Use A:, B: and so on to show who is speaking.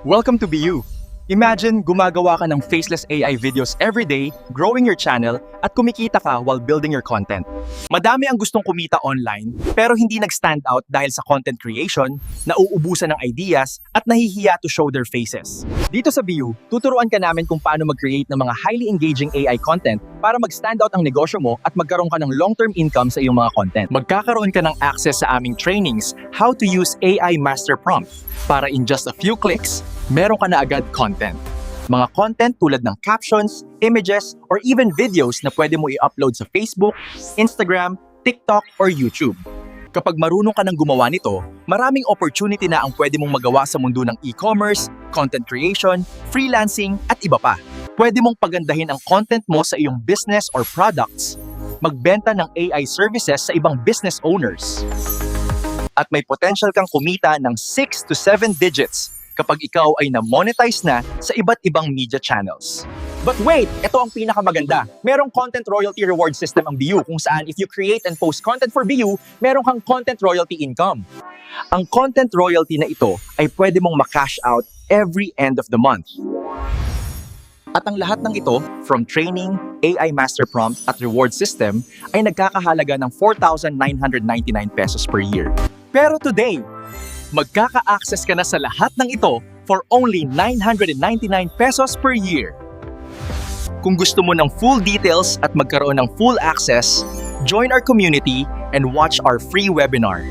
A: Welcome to BU. Imagine gumagawa ka ng faceless AI videos every day, growing your channel, at kumikita ka while building your content. Madami ang gustong kumita online, pero hindi nag-stand out dahil sa content creation, nauubusan ng ideas, at nahihiya to show their faces. Dito sa BU, tuturuan ka namin kung paano mag-create ng mga highly engaging AI content para mag-stand out ang negosyo mo at magkaroon ka ng long-term income sa iyong mga content. Magkakaroon ka ng access sa aming trainings, how to use AI Master Prompt, para in just a few clicks, meron ka na agad content. Mga content tulad ng captions, images, or even videos na pwede mo i-upload sa Facebook, Instagram, TikTok, or YouTube. Kapag marunong ka nang gumawa nito, maraming opportunity na ang pwede mong magawa sa mundo ng e-commerce, content creation, freelancing, at iba pa. Pwede mong pagandahin ang content mo sa iyong business or products, magbenta ng AI services sa ibang business owners, at may potential kang kumita ng 6 to 7 digits kapag ikaw ay na-monetize na sa iba't ibang media channels. But wait, ito ang pinakamaganda. Merong content royalty reward system ang BU kung saan if you create and post content for BU, meron kang content royalty income. Ang content royalty na ito ay pwede mong ma-cash out every end of the month. At ang lahat ng ito, from training, AI Master Prompt at reward system, ay nagkakahalaga ng 4,999 pesos per year. Pero today, magkaka-access ka na sa lahat ng ito for only 999 pesos per year. Kung gusto mo ng full details at magkaroon ng full access, join our community and watch our free webinar.